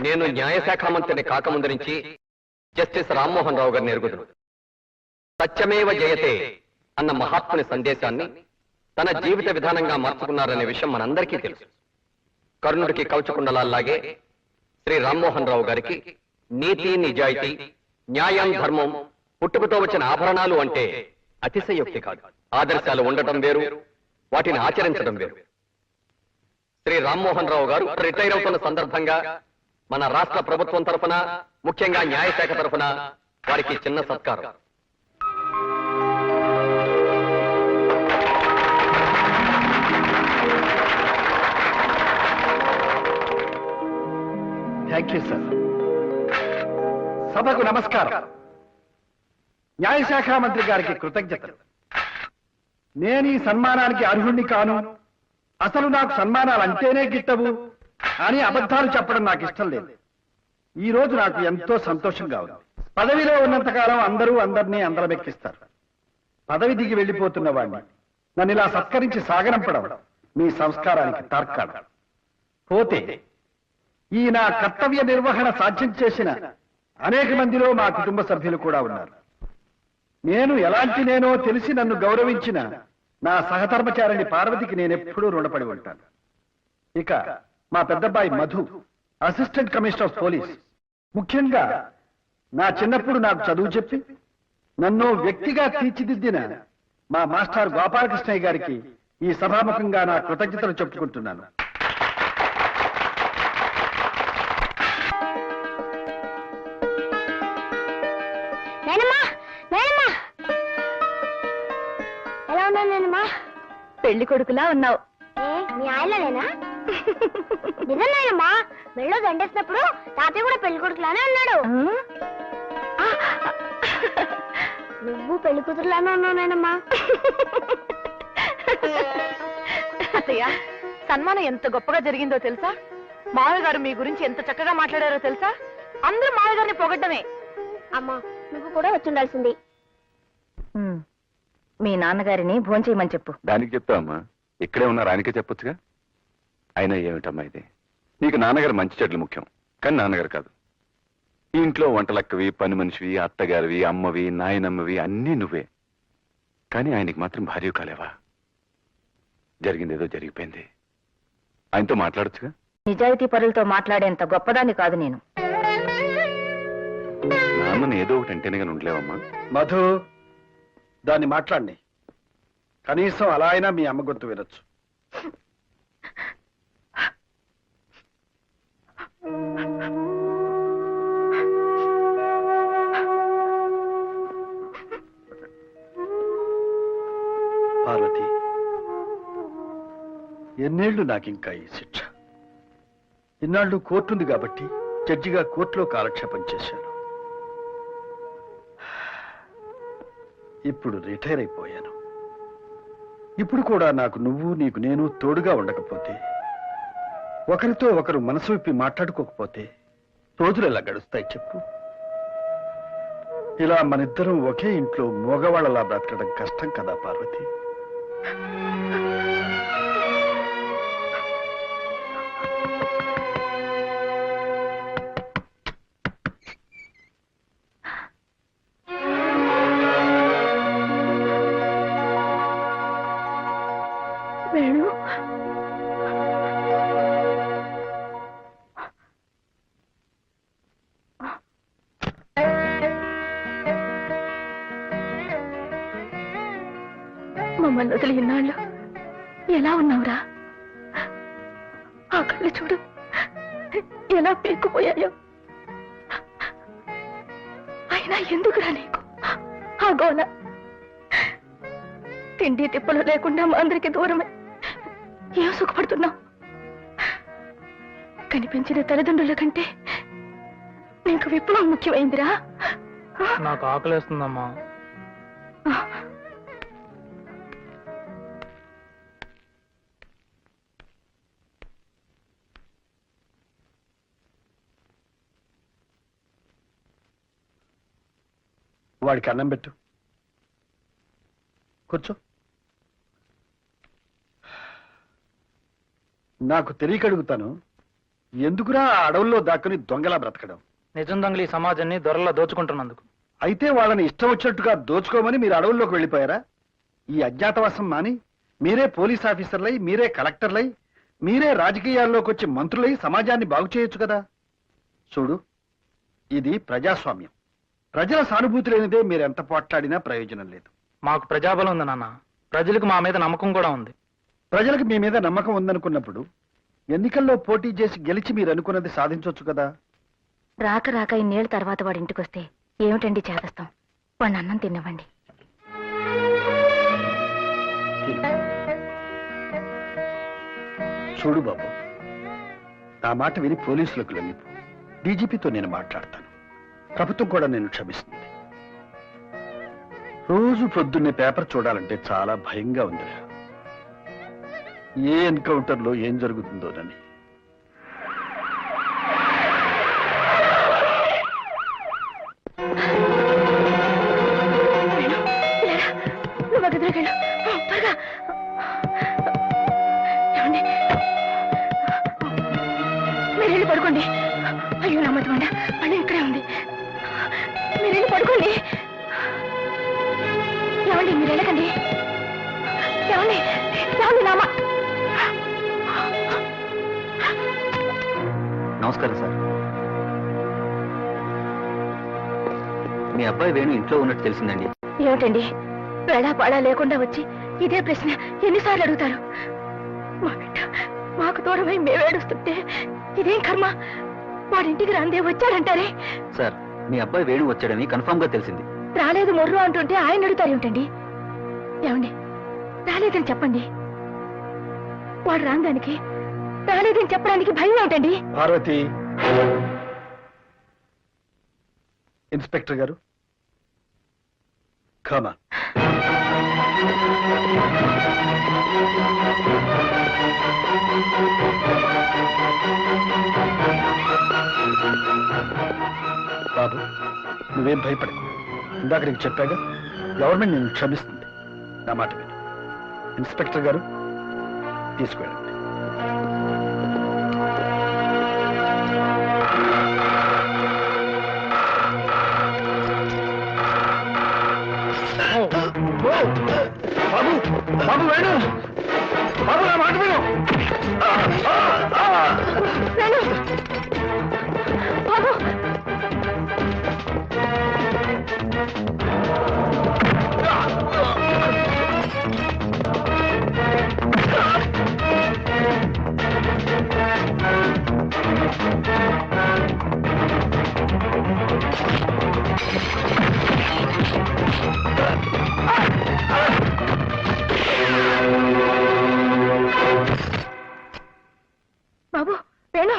నేను న్యాయశాఖ మంత్రిని కాకముందు నుంచి జస్టిస్ రామ్మోహన్ రావు గారిని ఎరుగుదును. సత్యమేవ జయతే అన్న మహాత్ముని సందేశాన్ని తన జీవిత విధానంగా మార్చుకున్నారనే విషయం మనందరికీ తెలుసు. కర్ణుడికి కవచకుండలాగే శ్రీ రామ్మోహన్ రావు గారికి నీతి, నిజాయితీ, న్యాయం, ధర్మం పుట్టుకతో వచ్చిన ఆభరణాలు అంటే అతిశయోక్తి కాదు. ఆదర్శాలు ఉండటం వేరు, వాటిని ఆచరించడం వేరు. శ్రీ రామ్మోహన్ రావు గారు రిటైర్ అవుతున్న సందర్భంగా మన రాష్ట్ర ప్రభుత్వం తరఫున, ముఖ్యంగా న్యాయశాఖ తరఫున వారికి చిన్న సత్కారం. Thank you sir. సభకు నమస్కారం. న్యాయశాఖ మంత్రి గారికి కృతజ్ఞతలు. నేను ఈ సన్మానానికి అర్హుణ్ణి కాను, అసలు నాకు సన్మానాలు అంటేనే గిట్టవు అని అబద్ధాలు చెప్పడం నాకు ఇష్టం లేదు. ఈ రోజు నాకు ఎంతో సంతోషంగా ఉంది. పదవిలో ఉన్నంతకాలం అందరూ అందరినీ అందరమెక్కిస్తారు. పదవి దిగి వెళ్లిపోతున్న వాడిని నన్ను ఇలా సత్కరించి సాగనంపడం మీ సంస్కారానికి తార్కాణం. పోతే ఈ నా కర్తవ్య నిర్వహణ సాధ్యం చేసిన అనేక మందిలో మా కుటుంబ సభ్యులు కూడా ఉన్నారు. నేను ఎలాంటి నేనో తెలిసి నన్ను గౌరవించిన నా సహధర్మచారిణి పార్వతికి నేనెప్పుడూ రుణపడి ఉంటాను. ఇక మా పెద్దబ్బాయి Madhu, assistant commissioner of police, ముఖ్యంగా నా చిన్నప్పుడు నాకు చదువు చెప్పి నన్ను వ్యక్తిగా తీర్చిదిద్దిన మా మాస్టర్ గోపాలకృష్ణయ్య గారికి ఈ సభాముఖంగా నా కృతజ్ఞతలు చెప్పుకుంటున్నాను. పెళ్లి కొడుకులా ఉన్నావు. మీ ఆయనలేనా? నిజమేనమ్మా, మెళ్ళో దండేసినప్పుడు తాతయ్య కూడా పెళ్లి కొడుకులానే ఉన్నాడు. నువ్వు పెళ్లి కూతురులానే ఉన్నావునేనమ్మా. అత్తయ్య, సన్మానం ఎంత గొప్పగా జరిగిందో తెలుసా? మావయ్య గారు మీ గురించి ఎంత చక్కగా మాట్లాడారో తెలుసా? అందరూ మావయ్య గారిని పొగడ్డమే. అమ్మా, నువ్వు కూడా వచ్చి ఉండాల్సింది. మీ నాన్నగారిని భోంచేయమని చెప్పు. దానికి చెప్తావమ్మా, ఇక్కడే ఉన్నారు, ఆయనకే చెప్పొచ్చుగా. అయినా ఏమిటమ్మా ఇది, నీకు నాన్నగారు మంచి చెడ్లు ముఖ్యం, కానీ నాన్నగారు కాదు. ఈ ఇంట్లో వంటలక్కవి, పని మనిషివి, అత్తగారివి, అమ్మవి, నాయనమ్మవి అన్నీ నువ్వే. కానీ ఆయనకి మాత్రం భార్య కాలేవా? జరిగిందేదో జరిగిపోయింది, ఆయనతో మాట్లాడొచ్చుగా. నిజాయితీ పరులతో మాట్లాడేంత గొప్పదాన్ని కాదు నేను. నాన్నని ఏదో ఒకటి అంటేనే కానీ ఉండలేవమ్మా. మధు, దాన్ని మాట్లాడి కనీసం అలా అయినా మీ అమ్మ గొంతు వినొచ్చు. పార్వతి, ఎన్నేళ్లు నాకింకా ఈ శిక్ష? ఇన్నాళ్ళు కోర్టుంది కాబట్టి జడ్జిగా కోర్టులో కాలక్షేపం చేశాను. ఇప్పుడు రిటైర్ అయిపోయాను. ఇప్పుడు కూడా నాకు నువ్వు, నీకు నేను తోడుగా ఉండకపోతే, ఒకరితో ఒకరు మనసు విప్పి మాట్లాడుకోకపోతే రోజులు ఎలా గడుస్తాయి చెప్పు? ఇలా మనిద్దరం ఒకే ఇంట్లో మగవాళ్ళలా బ్రతకడం కష్టం కదా పార్వతి? మమ్మల్ని వదిలి ఇన్నాళ్ళు ఎలా ఉన్నావురా? ఆ కళ్ళు చూడు ఎలా పీక్కుపోయాయో. అయినా ఎందుకురా నీకు ఆ గోల? తిండి తిప్పలు లేకుండా మా అందరికి దూరమే ఏం సుఖపడుతున్నావు? కనిపించిన తల్లిదండ్రుల కంటే నీకు విప్లవం ముఖ్యమైందిరా. నాకు ఆకలేస్తుందమ్మా. వాడికి అన్నం పెట్టు, కూర్చో. నాకు తెలియక అడుగుతాను, ఎందుకురా ఆ అడవుల్లో దాక్కుని దొంగలా బ్రతకడం? నిజం దొంగలు ఈ సమాజాన్ని దొరలా దోచుకుంటున్నందుకు. అయితే వాళ్ళని ఇష్టం వచ్చినట్టుగా దోచుకోమని మీరు అడవుల్లోకి వెళ్ళిపోయారా? ఈ అజ్ఞాతవాసం మాని మీరే పోలీస్ ఆఫీసర్లై, మీరే కలెక్టర్లై, మీరే రాజకీయాల్లోకి వచ్చి మంత్రులై సమాజాన్ని బాగు చేయొచ్చు కదా. చూడు, ఇది ప్రజాస్వామ్యం. ప్రజల సానుభూతి లేనిదే మీరెంత పోట్లాడినా ప్రయోజనం లేదు. మాకు ప్రజాబలం ఉంది నాన్న. ప్రజలకు మా మీద నమ్మకం కూడా ఉంది. ప్రజలకు మీ మీద నమ్మకం ఉందనుకున్నప్పుడు ఎన్నికల్లో పోటీ చేసి గెలిచి మీరు అనుకున్నది సాధించవచ్చు కదా. రాక రాక ఇన్నేళ్ళ తర్వాత వాడి ఇంటికి వస్తే ఏమిటండి చేదస్తాం? వాడిని అన్నం తినవండి. చూడు బాబు, నా మాట విని పోలీసులకు లొంగిపో. డీజీపీతో నేను మాట్లాడతాను. ప్రభుత్వం కూడా నేను క్షమిస్తుంది. రోజు పొద్దున్నే పేపర్ చూడాలంటే చాలా భయంగా ఉందిరా. ఏ ఎన్కౌంటర్లో ఏం జరుగుతుందోనని. మీరు వెళ్ళి పడుకోండి. అయ్యో నా మధ్య మళ్ళీ ఇక్కడే ఉంది. మీరు వెళ్ళి పడుకోండి. ఏమండి మీరు వెళ్ళకండి. ఏమండి ఏమండి నామ. నమస్కారం సార్. మీ అబ్బాయి వేణు ఇంట్లో ఉన్నట్టు తెలిసిందండి. ఏమిటండి వేళా పాడా లేకుండా వచ్చి ఇదే ప్రశ్న ఎన్నిసార్లు అడుగుతారు? మా బిడ్డ మాకు దూరమై మేమేడుస్తుంటే ఇదేం కర్మ? వాడింటికి రాందే వచ్చాడంటారే. సార్, మీ అబ్బాయి వేణు వచ్చాడని కన్ఫర్మ్ గా తెలిసింది. రాలేదు మొర్రు అంటుంటే ఆయన అడుగుతారు ఏమిటండి? ఏమండి రాలేదని చెప్పండి. వాడు రాందానికి రాలేదని చెప్పడానికి భయం ఏమిటండి? పార్వతి, ఇన్స్పెక్టర్ గారు కమా. బాబు, నువ్వేం భయపడకు. ఇందాక నీకు చెప్పాగా, గవర్నమెంట్ నేను క్షమిస్తుంది. నా మాట విను. ఇన్స్పెక్టర్ గారు తీసుకువెళ్ళండి. బాబు, బాబు వేణు, బాబు నా మాట విను. బాబు బాబు వేణు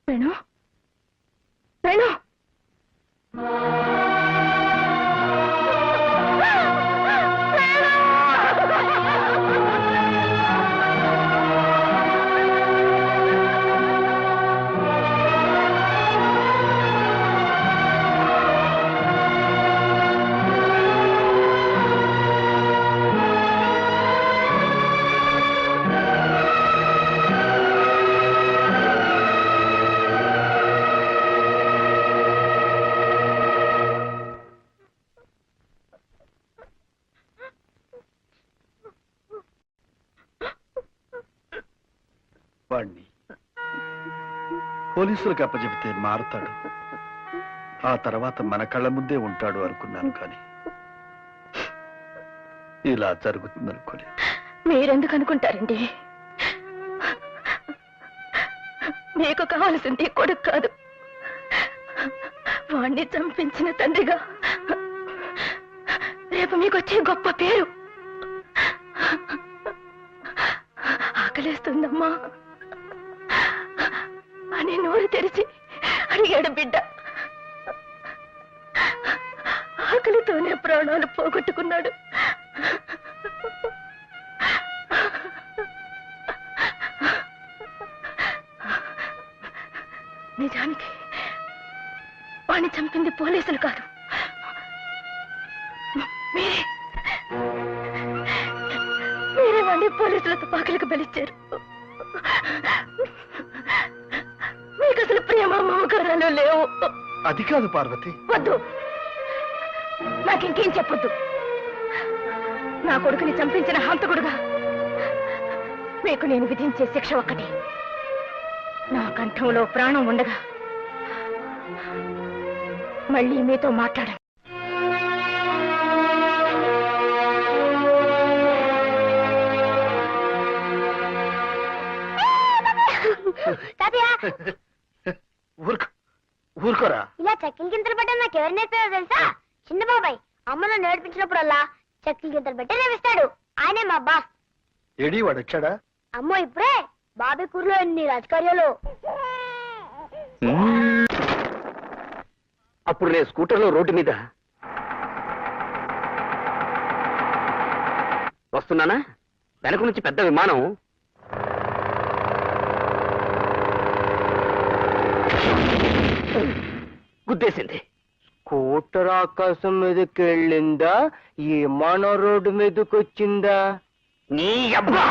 వేణు వేణు. వాణ్ణి పోలీసులకు అప్పచెబితే మారుతాడు, ఆ తర్వాత మన కళ్ళ ముందే ఉంటాడు అనుకున్నాను. కానీ ఇలా జరుగుతుందనుకోలేదు. మీరెందుకు అనుకుంటారండి? మీకు కావాల్సింది కొడుకు కాదు, వాణ్ణి చంపించిన తండ్రిగా రేపు మీకు వచ్చే గొప్ప పేరు. ఆకలేస్తుందమ్మా అని నోరు తెరిచి అడిగాడు బిడ్డ. ఆకలితోనే ప్రాణాలు పోగొట్టుకున్నాడు. నిజానికి వాణ్ణి చంపింది పోలీసులు కాదు, మీరే వాణ్ణి పోలీసుల తుపాకులకు బలిచ్చారు. వాడికి అసలు ప్రేమ మమకారాలు లేవు. అది కాదు పార్వతి. వద్దు, నాకింకేం చెప్పొద్దు. నా కొడుకుని చంపించిన హంతకుడుగా మీకు నేను విధించే శిక్ష ఒక్కటి. నా కంఠంలో ప్రాణం ఉండగా మళ్ళీ మీతో మాట్లాడాను. తాతయ్య ఊరుకోరా. ఇలా చక్కిల గింతలు పెట్టడం నాకు ఎవరు నేర్పారో తెలుసా? చిన్న బాబాయ్ అమ్మను నేర్పించినప్పుడల్లా చక్కిల గింతలు పెట్టే నేర్పిస్తాడు. ఆయనే మా బాస్. ఏడి వాడు వచ్చాడా? అమ్మో ఇప్పుడే బాబాయ్ కూరలో ఎన్ని రాజకార్యాలు. అప్పుడు నేను స్కూటర్లో రోడ్డు మీద వస్తున్నానా, వెనక నుంచి పెద్ద విమానం గుద్దేసింది. స్కూటర్ ఆకాశం మీదకి వెళ్ళిందా, విమానం రోడ్డు మీదకి వచ్చిందా? నీ అబ్బా!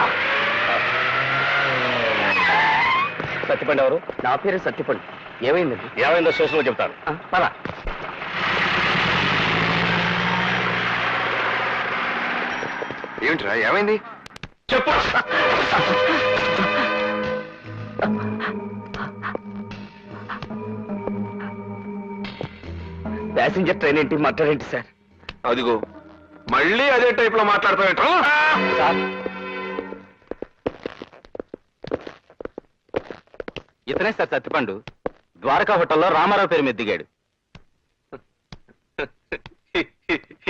సత్యపండు ఎవరు? నా పేరు సత్యపండు. ఏమైందండి? ఏమైందో స్టేషన్లో చెప్తాను. పద. ఏమిట్రా ఏమైంది చెప్పు. ప్యాసింజర్ ట్రైన్ ఏంటి, మాట్లాడేంటి సార్? అదిగో మళ్ళీ అదే టైప్ లో మాట్లాడతావేంట్రా? సార్, ఇతనే సార్ సత్యపండు. ద్వారకా హోటల్లో రామారావు పేరు మీద దిగాడు.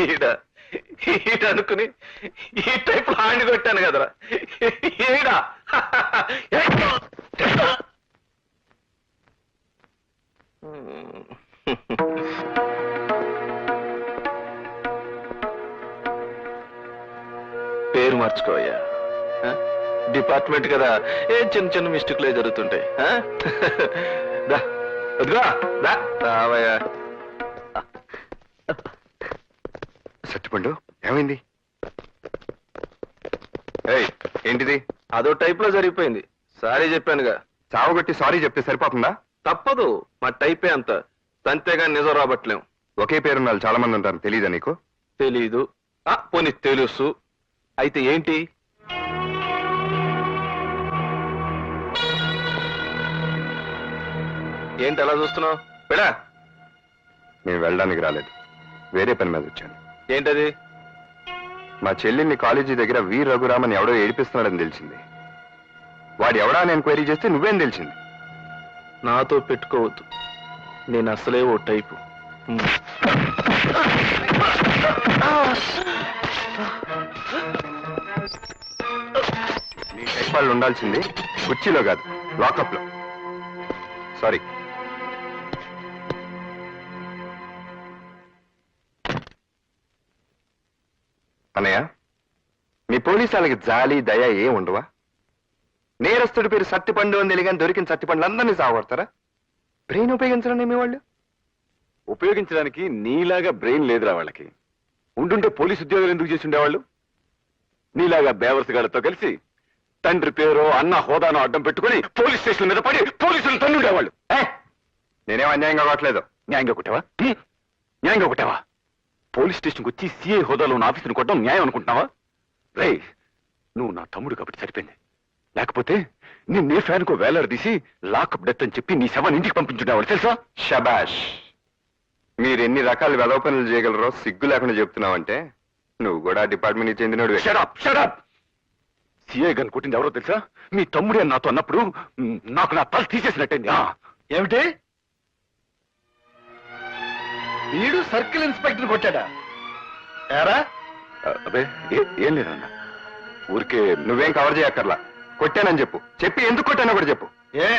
ఈడ అనుకుని ఈ టైప్ లో హ్యాండ్ కొట్టాను కదరా. ఈడా పేరు మార్చుకోవయ్యా. డిపార్ట్మెంట్ కదా, ఏ చిన్న చిన్న మిస్టేక్లే జరుగుతుంటాయి. దా అదిగో దా రావయ్యా. సత్యపండు ఏమైంది? ఏంటిది? అదో టైప్ లో జరిగిపోయింది. సారీ చెప్పానుగా. చావగొట్టి సారీ చెప్తే సరిపోతుందా? తప్పదు, మా టైపే అంత. అంతేగాని నిజం రాబట్టలేం. ఒకే పేరున్న వాళ్ళు చాలా మంది ఉంటారు, తెలీదా నీకు? తెలీదు. పోనీ తెలుసు. అయితే ఏంటి? ఏంటి అలా చూస్తున్నావు? వెళ్ళా. నేను వెళ్ళడానికి రాలేదు, వేరే పని మీద వచ్చాను. ఏంటది? మా చెల్లిని కాలేజీ దగ్గర వీర్ రఘురామన్ ఎవడో ఏడిపిస్తున్నాడని తెలిసింది. వాడు ఎవడా అని ఎంక్వైరీ చేస్తే నువ్వేం తెలిసింది? నాతో పెట్టుకోవద్దు, నేను అసలే ఓ టైపు. నీ టైప్ వాళ్ళు ఉండాల్సింది కుర్చీలో కాదు, లాకప్ లో. సారీ. అన్నయ్య, మీ పోలీసు వాళ్ళకి జాలి దయ ఏ ఉండవా? నేరస్తుడి పేరు సత్తిపండు అని తెలియని దొరికిన సత్తిపండ్లు అందరినీ సాగొడతారా? బ్రెయిన్ ఉపయోగించరండి మీ వాళ్ళు. ఉపయోగించడానికి నీలాగా బ్రెయిన్ లేదురా వాళ్ళకి. ఉండుంటే పోలీసు ఉద్యోగాలు ఎందుకు చేసి ఉండేవాళ్ళు? నీలాగా బేవర్స్ గారితో కలిసి తండ్రి పేరు అన్న హోదాను అడ్డం పెట్టుకుని పోలీస్ స్టేషన్ మీద పడి పోలీసులు తన్నుండేవాళ్ళు. నేనేం అన్యాయంగా కొట్టలేదు. న్యాయంగా కొట్టావా? న్యాయంగా కొట్టావా? పోలీస్ స్టేషన్కి వచ్చి సిఐ హోదాలో ఉన్న ఆఫీసుని కొట్టడం న్యాయం అనుకుంటున్నావా? రే, నువ్వు నా తమ్ముడు కాబట్టి సరిపోయింది. లేకపోతే నిన్నే ఫ్యాన్కు వేలాడదీసి లాకప్ డెత్ అని చెప్పి నీ శవాన్ని ఇంటికి పంపించుండేవాడు తెలుసా? షబాష్. మీరు ఎన్ని రకాల వెధవ పనులు చేయగలరో సిగ్గు లేకుండా చెప్తున్నావంటే నువ్వు కూడా డిపార్ట్మెంట్కి చెందినోడు. Shut up shut up. సిఐ గన్ కొట్టింది ఎవరో తెలుసా? మీ తమ్ముడే నాతో అన్నప్పుడు నాకు నా తల తీసేసినట్టయింది. ఏమిటి? వీడు సర్కిల్ ఇన్స్పెక్టర్ కొట్టాడా? ఏరా? అదే ఏం లేదన్నా, ఊరికే. నువ్వేం కవర్ చేయక్కర్లా. కొట్టానని చెప్పు. చెప్పి ఎందుకు కొట్టానో కూడా చెప్పు. ఏ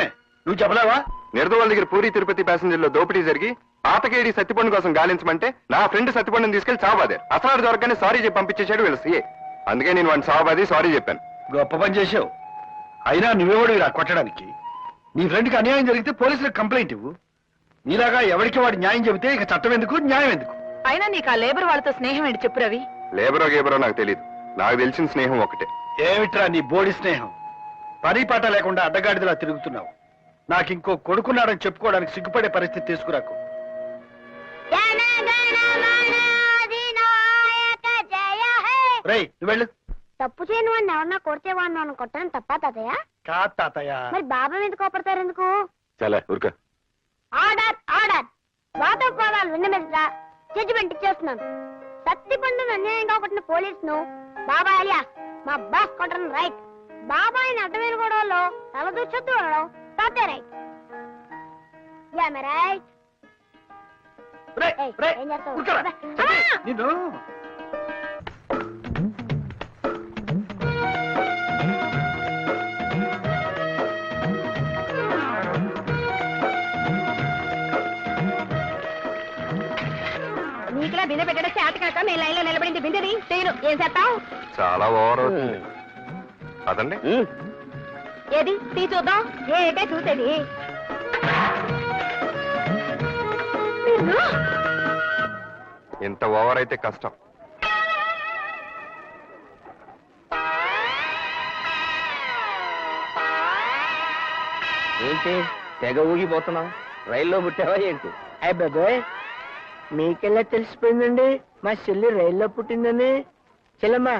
నువ్వు చెప్పలేవా? నిర్దవాళ్ళ దగ్గర పూరి తిరుపతి ప్యాసింజర్లో దోపిడీ జరిగి పాతకేడి సత్తిపండు కోసం గాలించమంటే నా ఫ్రెండ్ సత్తిపండుని తీసుకెళ్లి సావాదే. అసలు దొరకగానే సారీ చెప్పి పంపించేశాడు వీళ్ళ సీఏ. అందుకే నేను వాడిని సావాది సారీ చెప్పాను. గొప్ప పని చేసావు. అయినా నువ్వెవడు ఇలా కొట్టడానికి? నీ ఫ్రెండ్కి అన్యాయం జరిగితే పోలీసులకు కంప్లైంట్ ఇవ్వు. నీలాగా ఎవరికి వాడు న్యాయం చెబితే ఇక చట్టం ఎందుకు, న్యాయం ఎందుకు? అయినా నీకు ఆ లేబర్ వాళ్ళతో స్నేహం ఏంటి చెప్పు రవి. లేబరో గేబరో నాకు తెలియదు. నాకు తెలిసిన స్నేహం ఒకటే. ఏమిట్రా నీ బోడి స్నేహం? పని పాట లేకుండా అడ్డగాడిదలా తిరుగుతున్నావు. నాకు ఇంకో కొడుకున్నాడని చెప్పుకోవడానికి సిగ్గుపడే పరిస్థితి తీసుకురాకు. రేయ్ నువ్వు వెళ్ళు. తప్పు చేయను వాడిని ఎవరన్నా కొడితే వాడిని నన్ను కొట్టడం తప్పా తాతయ్య? కాదు తాతయ్య. మరి బాబా మీద కోపడతారు ఎందుకు? చాలా ఊరుక. Order order. వాదోపవాదాలు విన్న మీద జడ్జిమెంట్ ఇచ్చేస్తున్నాను. సత్తిపండును అన్యాయంగా కొట్టిన పోలీసును బాబా అలియాస్ మా బాస్ కొట్టడం రైట్. బాబాయిని అడ్డమైన గొడవల్లో తలదూచొద్దు అనడం తాతయ్య రైట్. రైట్. రేయ్, రేయ్, ఏం చేస్తావు? ఊరుకోరా. అమ్మా! నిన్ను నీకులా బిందె పెట్టడం చేత కాక మీ లైన్ లో నిలబడింది బిందెని చేయను. ఏం చేస్తావు? చాలా ఓవర్ అవుతుంది. అదండి ఏది తీ చూద్దాం. ఏటే చూసేది? ఇంత ఓవర్ అయితే కష్టం. ఏంటి తెగ ఊగిపోతున్నావు? రైల్లో పుట్టావా ఏంటి? అయ్య బాబాయ్, మీకెలా తెలిసిపోయిందండి మా చెల్లి రైల్లో పుట్టిందని? చెల్లమ్మా,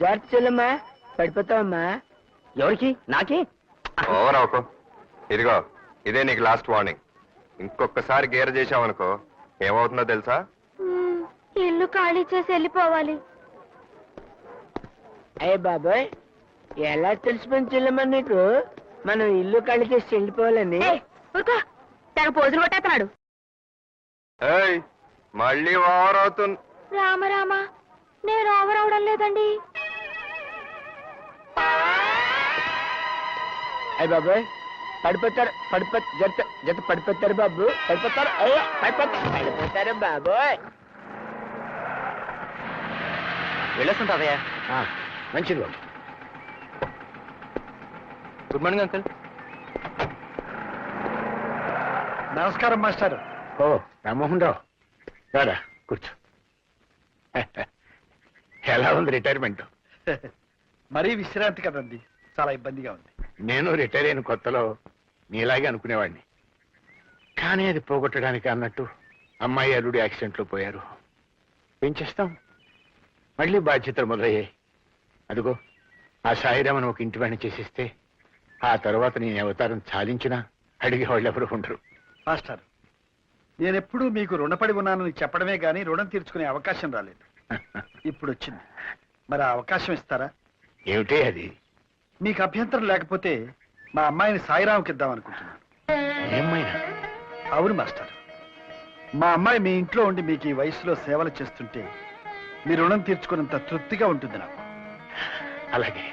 జాగ్రత్త చెల్లమ్మా, పడిపోతావమ్మా. ఎవరికి? నాకే? ఓవర్ అవకో. ఇదిగో ఇదే నీకు లాస్ట్ వార్నింగ్. ఇంకొకసారి గేర్ చేసావనుకో ఏమవుతుందో తెలుసా? ఇల్లు ఖాళీ చేసి వెళ్ళిపోవాలి. అయ్య బాబాయ్, ఎలా తెలిసిపోయింది చెల్లమ్మా నీకు మనం ఇల్లు ఖాళీ చేసి వెళ్ళిపోవాలని? ఊరుకో, తెగ పోజులు కొట్టేస్తున్నాడు. ఏయ్ మళ్ళీ ఓవర్ అవుతుంది. రామ రామ, నేను ఓవర్ అవడం లేదండి. అయ్య బాబాయ్, పడిపోతారు జత జత పడిపోతారు బాబు, పడిపోతారు. అయ్యో పడిపోతారు బాబోయ్. వెళ్ళొస్తుంటావయ్యా. మంచిది బాబు. Good morning uncle. నమస్కారం మాస్టర్. ఓ రామ్మోహన్ రావు, రాడా కూర్చో. ఎలా ఉంది రిటైర్మెంట్? మరీ విశ్రాంతి కదండి, చాలా ఇబ్బందిగా ఉంది. నేను రిటైర్ అయిన కొత్తలో నీలాగే అనుకునేవాడిని. కానీ అది పోగొట్టడానికి అన్నట్టు అమ్మాయి అల్లుడు యాక్సిడెంట్లో పోయారు. ఏం చేస్తాం, మళ్ళీ బాధ్యతలు మొదలయ్యాయి. అదిగో ఆ సాయిరామను ఒక ఇంటి వాడిని చేసిస్తే ఆ తర్వాత నేను అవతారం చాలించినా అడిగేవాళ్ళు ఎవరు ఉండరు. మాస్టర్, నేనెప్పుడూ మీకు రుణపడి ఉన్నానని చెప్పడమే గాని రుణం తీర్చుకునే అవకాశం రాలేదు. ఇప్పుడు వచ్చింది, మరి ఆ అవకాశం ఇస్తారా? ఏమిటే అది? మీకు అభ్యంతరం లేకపోతే మా అమ్మాయిని సాయిరాంకి ఇద్దాం అనుకుంటున్నాను. ఏమైనా? అవును మాస్టర్, మా అమ్మాయి మీ ఇంట్లో ఉండి మీకు ఈ వయసులో సేవలు చేస్తుంటే మీ రుణం తీర్చుకున్నంత తృప్తిగా ఉంటుంది నాకు. అలాగే,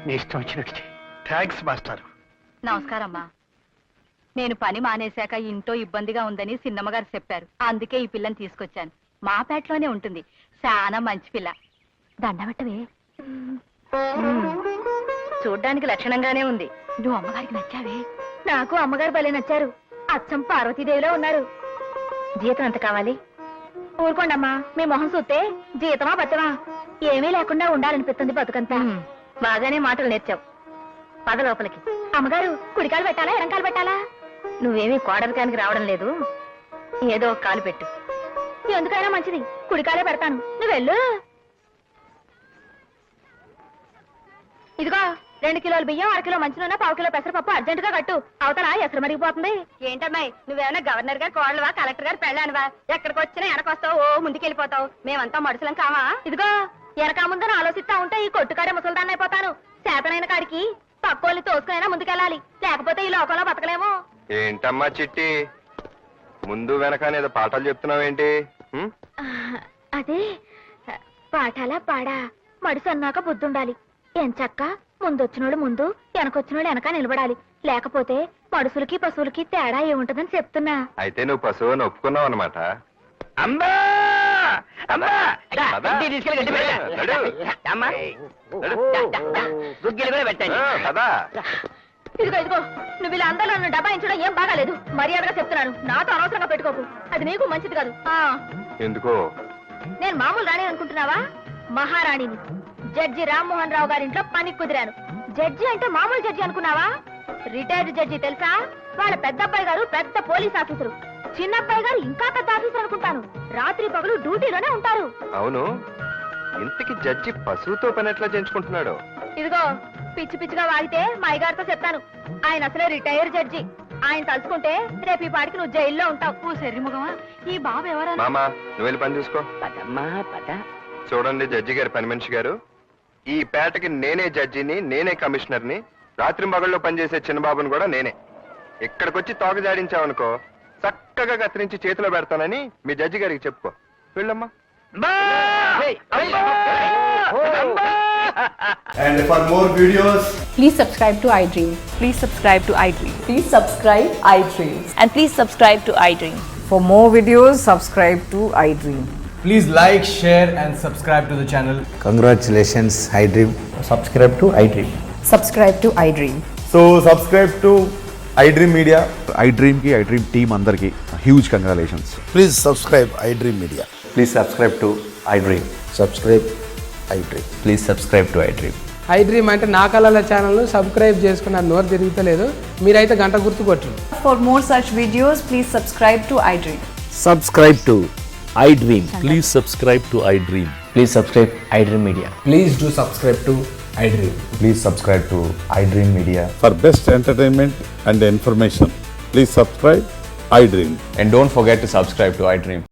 నీ ఇష్టం వచ్చినట్టు చెయ్యి. Thanks master. నమస్కారమ్మా. నేను పని మానేశాక ఇంట్లో ఇబ్బందిగా ఉందని సిన్నమ్మగారు చెప్పారు. అందుకే ఈ పిల్లని తీసుకొచ్చాను. మా పేటలోనే ఉంటుంది. చాలా మంచి పిల్ల. దండబెట్టవే. చూడ్డానికి లక్షణంగానే ఉంది. నువ్వు అమ్మగారికి నచ్చావే? నాకు అమ్మగారు భలే నచ్చారు. అచ్చం పార్వతీదేవిలో ఉన్నారు. జీతం ఎంత కావాలి? ఊరుకోండమ్మా, మీ మొహం చూస్తే జీతమా బతమా ఏమీ లేకుండా ఉండాలనిపిస్తుంది బతుకంతా. బాగానే మాటలు నేర్చావు. పద లోపలికి. అమ్మగారు, కుడికాలు పెట్టాలా ఎడంకాలు పెట్టాలా? నువ్వేమీ కోడరికానికి రావడం లేదు, ఏదో ఒక కాలు పెట్టు. ఎందుకైనా మంచిది, కుడికాలే పెడతాను. నువ్వు వెళ్ళు. ఇదిగో 2 కిలోల బియ్యం, 1 కిలో మంచినూనె, 1/2 కిలో పెసరపప్పు అర్జెంట్ గా కట్టు. అవతల ఎసరు మరిగిపోతుంది. ఏంటమ్మాయి, నువ్వేమైనా గవర్నర్ గారు కోడలువా, కలెక్టర్ గారు పెళ్ళానువా? ఎక్కడికి వచ్చినా వెనకొస్తావు, ఓ ముందుకెళ్ళిపోతావు. మేమంతా మడుసులం కావా? ఇదిగో వెనక ముందని ఆలోచిస్తా ఉంటే ఈ కొట్టుకాడే ముసల్దాన్ని అయిపోతాను. చేతనైన కాడికి పక్కోళ్ళని తోసుకునైనా ముందుకెళ్ళాలి, లేకపోతే ఈ లోకంలో బతకలేము. ఏంటమ్మా చిట్టి, ముందు వెనకానేదో పాఠాలు చెప్తున్నావేంటి? అదే పాఠాలా పాడా, మడుసు అన్నాక బుద్ధుండాలి. ఎంచక్క ముందొచ్చినోళ్ళు ముందు, వెనకొచ్చినోళ్ళు వెనక నిలబడాలి. లేకపోతే మడుసులకి పశువులకి తేడా ఏముంటదని చెప్తున్నా. అయితే నువ్వు పశువుని ఒప్పుకున్నావు అనమాట. అమ్మా అమ్మా, పద. తీసుకెళ్ళి గడ్డి నడు. అమ్మా, గుగ్గిలు కూడా పెట్టండి. కదా ఇదిగో ఇదిగో, నువ్వు ఇలా అందరూ నన్ను డబాయించడం ఏం బాగాలేదు. మర్యాదగా చెప్తున్నాను, నాతో అనవసరంగా పెట్టుకోకు. అది నీకు మంచిది కాదు. ఎందుకో? నేను మామూలు రాణి అనుకుంటున్నావా? మహారాణిని. జడ్జి రామ్మోహన్ రావు గారింట్లో పని కుదిరాను. జడ్జి అంటే మామూలు జడ్జి అనుకున్నావా? రిటైర్డ్ జడ్జి తెలుసా? వాళ్ళ పెద్ద అబ్బాయి గారు పెద్ద పోలీస్ ఆఫీసరు, చిన్న అబ్బాయి గారు ఇంకా పెద్ద ఆఫీసర్ అనుకుంటాను. రాత్రి పగలు డ్యూటీలోనే ఉంటారు. అవును, ఇంతకి జడ్జి పశువుతో పని ఎట్లా చేయించుకుంటున్నాడు? ఇదిగో పిచ్చి పిచ్చిగా వాగితే మా అయ్యగారితో చెప్తాను. ఆయన అసలే రిటైర్డ్ జడ్జి. ఆయన తలుచుకుంటే రేపు ఈ పాటికి నువ్వు జైల్లో ఉంటావు. శరీరముఖమా, ఈ బాబు ఎవరన్నా? మామా, నువ్వు వెళ్ళి పని చూసుకో. పదమ్మా పద. చూడండి జడ్జి గారు, పని మనిషి గారు, ఈ పేటకి నేనే జడ్జిని, నేనే కమిషనర్ని. రాత్రి మగళ్ళలో పనిచేసే చిన్నబాబుని కూడా నేనే. ఇక్కడికి వచ్చి తోక జాడించావనుకో, చక్కగా కత్తిరించి చేతిలో పెడతానని మీ జడ్జి గారికి చెప్పుకో. వెళ్ళమ్మా. And for more videos, Please subscribe to iDream. Please subscribe to iDream. Please subscribe iDream. And please subscribe to iDream. For more videos, subscribe to iDream. Please like, share and subscribe to the channel. Congratulations, iDream. Subscribe to iDream. Subscribe to iDream. So subscribe to iDream Media. iDream ki iDream team andarki huge congratulations. please subscribe iDream Media. Please subscribe to iDream. Subscribe iDream. Please subscribe to iDream. iDream అంటే నా కళల ఛానల్ను subscribe చేసుకున్న నోరు తిరుగుతలేదు. మీరైతే గంట గుర్తు కొట్టండి. For more such videos, please subscribe to iDream. Subscribe to iDream. Please subscribe to iDream. Please subscribe iDream Media. Please do subscribe to iDream. Please subscribe to iDream Media. For best entertainment and information, please subscribe iDream. And don't forget to subscribe to iDream.